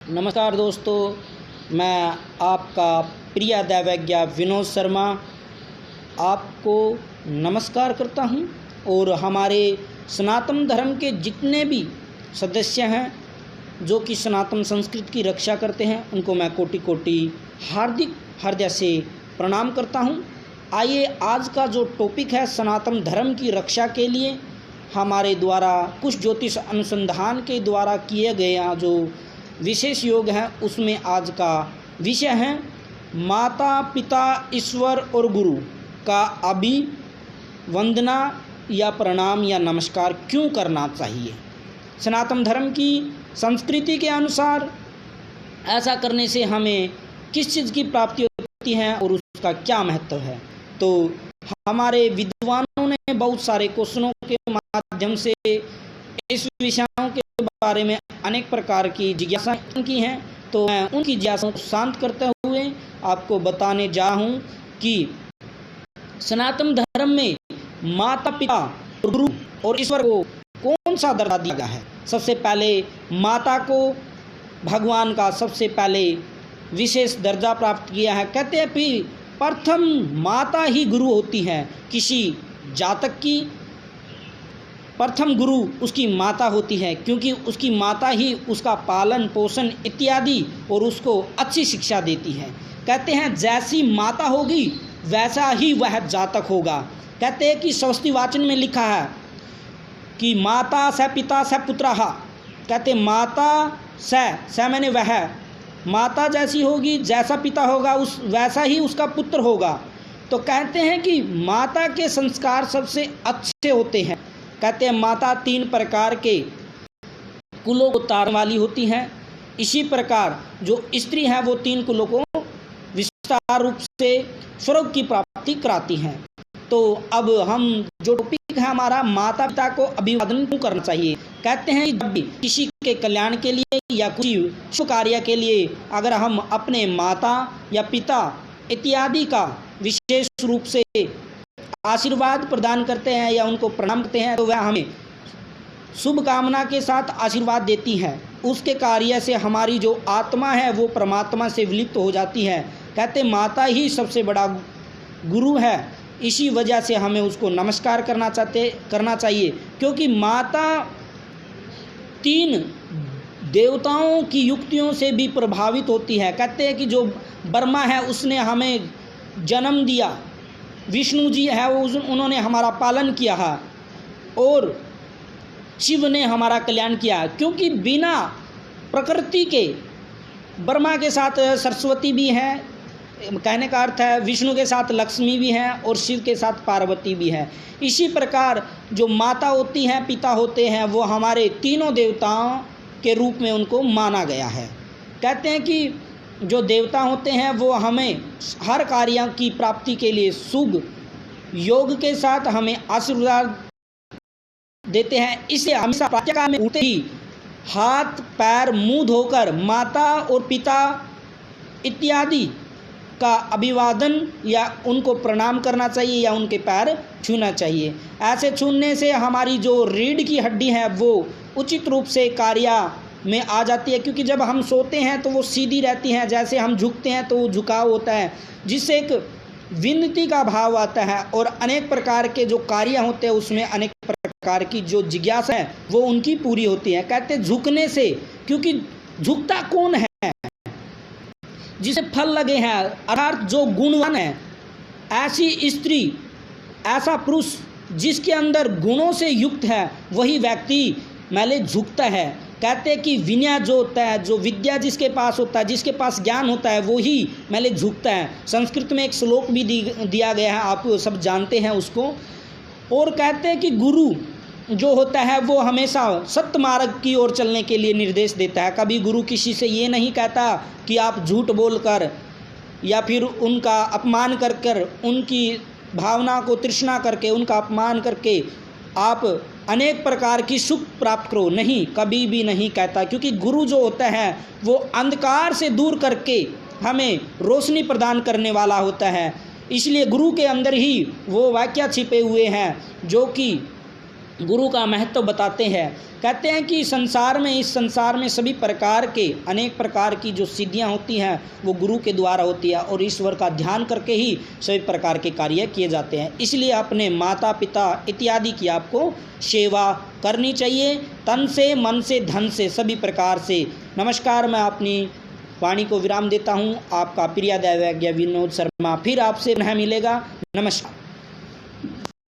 नमस्कार दोस्तों, मैं आपका प्रिय दैवज्ञ विनोद शर्मा आपको नमस्कार करता हूं और हमारे सनातन धर्म के जितने भी सदस्य हैं जो कि सनातन संस्कृति की रक्षा करते हैं उनको मैं कोटि कोटि हार्दिक हृदय से प्रणाम करता हूं। आइए, आज का जो टॉपिक है सनातन धर्म की रक्षा के लिए हमारे द्वारा कुछ ज्योतिष अनुसंधान के द्वारा किए गए जो विशेष योग है उसमें आज का विषय है माता पिता ईश्वर और गुरु का अभिवंदना या प्रणाम या नमस्कार क्यों करना चाहिए। सनातन धर्म की संस्कृति के अनुसार ऐसा करने से हमें किस चीज़ की प्राप्ति होती है और उसका क्या महत्व है। तो हमारे विद्वानों ने बहुत सारे क्वेश्चनों के माध्यम से इस विषयों के बारे में अनेक प्रकार की जिज्ञासाएं की हैं, तो मैं उनकी जिज्ञासाओं को शांत करते हुए आपको बताने जा हूँ कि सनातन धर्म में माता पिता गुरु और ईश्वर को कौन सा दर्जा दिया गया है। सबसे पहले माता को भगवान का सबसे पहले विशेष दर्जा प्राप्त किया है। कहते हैं कि प्रथम माता ही गुरु होती है किसी जातक की। प्रथम गुरु उसकी माता होती है क्योंकि उसकी माता ही उसका पालन पोषण इत्यादि और उसको अच्छी शिक्षा देती है। कहते हैं जैसी माता होगी वैसा ही वह जातक होगा। कहते हैं कि स्वस्ति वाचन में लिखा है कि माता स पिता स पुत्रः। कहते माता स मैंने वह, माता जैसी होगी जैसा पिता होगा उस वैसा ही उसका पुत्र होगा। तो कहते हैं कि माता के संस्कार सबसे अच्छे होते हैं। कहते हैं माता 3 प्रकार के कुलों को तारने वाली होती हैं। इसी प्रकार जो स्त्री है वो 3 कुलों को विस्तार रूप से स्वर्ग की प्राप्ति कराती हैं। तो अब हम जो टॉपिक है हमारा माता पिता को अभिवादन क्यों करना चाहिए। कहते हैं जब भी किसी के कल्याण के लिए या कुछ शुभ कार्य के लिए अगर हम अपने माता या पिता इत्यादि का विशेष रूप से आशीर्वाद प्रदान करते हैं या उनको प्रणाम करते हैं तो वह हमें शुभ कामना के साथ आशीर्वाद देती है। उसके कार्य से हमारी जो आत्मा है वो परमात्मा से विलिप्त हो जाती है। कहते माता ही सबसे बड़ा गुरु है, इसी वजह से हमें उसको नमस्कार करना चाहिए क्योंकि माता 3 देवताओं की युक्तियों से भी प्रभावित होती है। कहते हैं कि जो ब्रह्मा है उसने हमें जन्म दिया, विष्णु जी है वो उन्होंने हमारा पालन किया है और शिव ने हमारा कल्याण किया। क्योंकि बिना प्रकृति के ब्रह्मा के साथ सरस्वती भी है, कहने का अर्थ है विष्णु के साथ लक्ष्मी भी है और शिव के साथ पार्वती भी है। इसी प्रकार जो माता होती हैं पिता होते हैं वो हमारे तीनों देवताओं के रूप में उनको माना गया है। कहते हैं कि जो देवता होते हैं वो हमें हर कार्य की प्राप्ति के लिए शुभ योग के साथ हमें आशीर्वाद देते हैं। इसे हमेशा प्रातःकाल में उठते ही हाथ पैर मुंह धोकर माता और पिता इत्यादि का अभिवादन या उनको प्रणाम करना चाहिए या उनके पैर छूना चाहिए। ऐसे छूने से हमारी जो रीढ़ की हड्डी है वो उचित रूप से कार्य में आ जाती है क्योंकि जब हम सोते हैं तो वो सीधी रहती हैं, जैसे हम झुकते हैं तो झुकाव होता है जिससे एक विनती का भाव आता है और अनेक प्रकार के जो कार्य होते हैं उसमें अनेक प्रकार की जो जिज्ञासा है वो उनकी पूरी होती है। कहते झुकने से, क्योंकि झुकता कौन है जिसे फल लगे हैं, अर्थात जो गुणवान है, ऐसी स्त्री ऐसा पुरुष जिसके अंदर गुणों से युक्त है वही व्यक्ति पहले झुकता है। कहते हैं कि विनय जो होता है, जो विद्या जिसके पास होता है, जिसके पास ज्ञान होता है वो ही पहले झुकता है। संस्कृत में एक श्लोक भी दिया गया है, आप सब जानते हैं उसको। और कहते हैं कि गुरु जो होता है वो हमेशा सत्य मार्ग की ओर चलने के लिए निर्देश देता है। कभी गुरु किसी से ये नहीं कहता कि आप झूठ बोलकर या फिर उनका अपमान कर उनकी भावना को तृष्णा करके उनका अपमान करके आप अनेक प्रकार की सुख प्राप्त करो, नहीं, कभी भी नहीं कहता। क्योंकि गुरु जो होता है वो अंधकार से दूर करके हमें रोशनी प्रदान करने वाला होता है। इसलिए गुरु के अंदर ही वो वाक्य छिपे हुए हैं जो कि गुरु का महत्व बताते हैं। कहते हैं कि संसार में, इस संसार में सभी प्रकार के, अनेक प्रकार की जो सिद्धियां होती हैं वो गुरु के द्वारा होती है और ईश्वर का ध्यान करके ही सभी प्रकार के कार्य किए जाते हैं। इसलिए अपने माता पिता इत्यादि की आपको सेवा करनी चाहिए, तन से, मन से, धन से, सभी प्रकार से। नमस्कार, मैं अपनी वाणी को विराम देता हूँ। आपका प्रिय दैवज्ञ विनोद शर्मा फिर आपसे पुनः मिलेगा। नमस्कार।